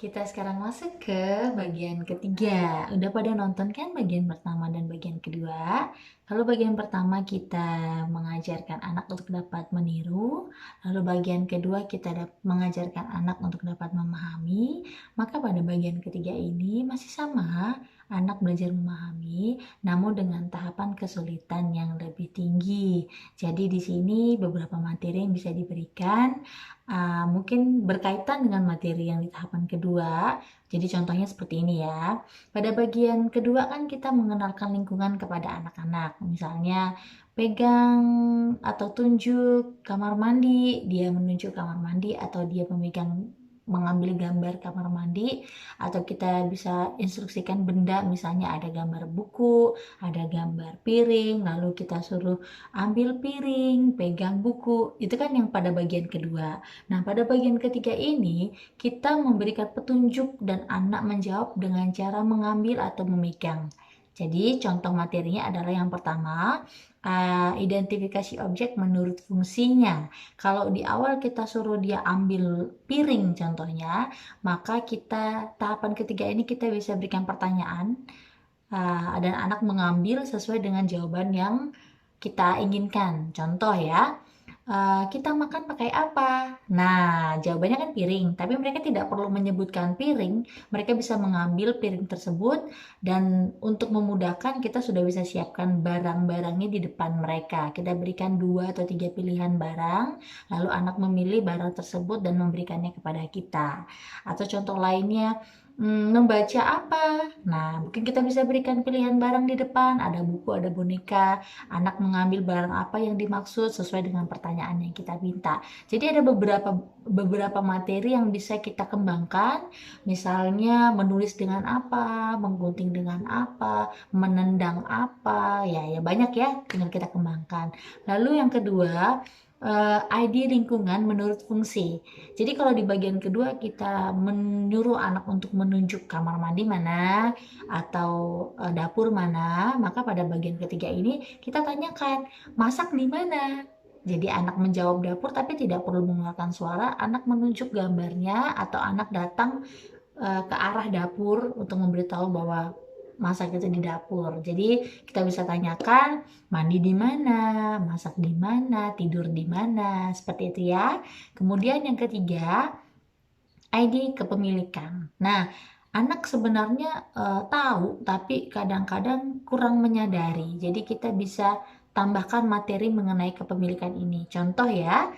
Kita sekarang masuk ke bagian ketiga. Udah pada nonton kan bagian pertama dan bagian kedua? Kalau bagian pertama kita mengajarkan anak untuk dapat meniru, lalu bagian kedua kita mengajarkan anak untuk dapat memahami, maka pada bagian ketiga ini masih sama, anak belajar memahami, namun dengan tahapan kesulitan yang lebih tinggi. Jadi di sini beberapa materi yang bisa diberikan mungkin berkaitan dengan materi yang di tahapan kedua. Jadi contohnya seperti ini ya. Pada bagian kedua kan kita mengenalkan lingkungan kepada anak-anak. Misalnya pegang atau tunjuk kamar mandi, dia menunjuk kamar mandi atau dia mengambil gambar kamar mandi, atau kita bisa instruksikan benda, misalnya ada gambar buku, ada gambar piring, lalu kita suruh ambil piring, pegang buku. Itu kan yang pada bagian kedua. Nah, pada bagian ketiga ini, kita memberikan petunjuk dan anak menjawab dengan cara mengambil atau memegang. Jadi, contoh materinya adalah yang pertama, identifikasi objek menurut fungsinya. Kalau di awal kita suruh dia ambil piring contohnya, maka tahapan ketiga ini kita bisa berikan pertanyaan, dan anak mengambil sesuai dengan jawaban yang kita inginkan. Contoh ya, kita makan pakai apa? Nah, jawabannya kan piring, tapi mereka tidak perlu menyebutkan piring, mereka bisa mengambil piring tersebut, dan untuk memudahkan kita sudah bisa siapkan barang-barangnya di depan mereka. Kita berikan 2 atau 3 pilihan barang, lalu anak memilih barang tersebut dan memberikannya kepada kita. Atau contoh lainnya, membaca apa? Nah, mungkin kita bisa berikan pilihan barang di depan, ada buku, ada boneka, anak mengambil barang apa yang dimaksud sesuai dengan pertanyaan yang kita minta. Jadi ada beberapa materi yang bisa kita kembangkan, misalnya menulis dengan apa, menggunting dengan apa, menendang apa, ya banyak ya, tinggal kita kembangkan. Lalu yang kedua, ID lingkungan menurut fungsi. Jadi kalau di bagian kedua kita menyuruh anak untuk menunjuk kamar mandi mana atau dapur mana, maka pada bagian ketiga ini kita tanyakan, masak di mana? Jadi anak menjawab dapur tapi tidak perlu mengeluarkan suara, anak menunjuk gambarnya atau anak datang ke arah dapur untuk memberitahu bahwa masak itu di dapur. Jadi kita bisa tanyakan mandi di mana, masak di mana, tidur di mana, seperti itu ya. Kemudian yang ketiga, ID kepemilikan. Nah, anak sebenarnya tahu tapi kadang-kadang kurang menyadari. Jadi kita bisa tambahkan materi mengenai kepemilikan ini. Contoh ya,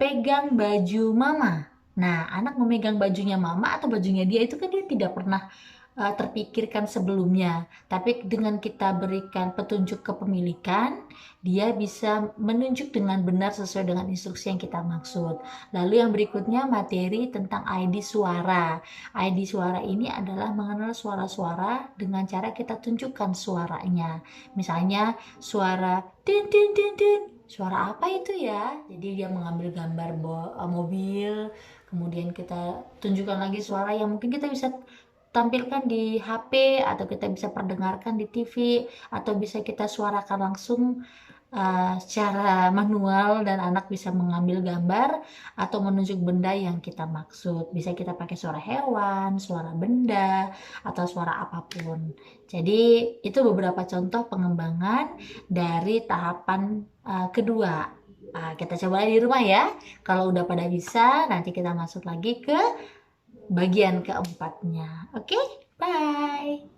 pegang baju mama. Nah, anak memegang bajunya mama atau bajunya dia itu kan dia tidak pernah terpikirkan sebelumnya. Tapi dengan kita berikan petunjuk kepemilikan, dia bisa menunjuk dengan benar sesuai dengan instruksi yang kita maksud. Lalu yang berikutnya materi tentang ID suara. ID suara ini adalah mengenal suara-suara dengan cara kita tunjukkan suaranya. Misalnya suara tin tin tin tin. Suara apa itu ya? Jadi dia mengambil gambar mobil, kemudian kita tunjukkan lagi suara yang mungkin kita bisa tampilkan di HP atau kita bisa perdengarkan di TV atau bisa kita suarakan langsung secara manual dan anak bisa mengambil gambar atau menunjuk benda yang kita maksud. Bisa kita pakai suara hewan, suara benda, atau suara apapun. Jadi itu beberapa contoh pengembangan dari tahapan kedua. Kita coba di rumah ya. Kalau udah pada bisa, nanti kita masuk lagi ke bagian keempatnya. Oke, bye.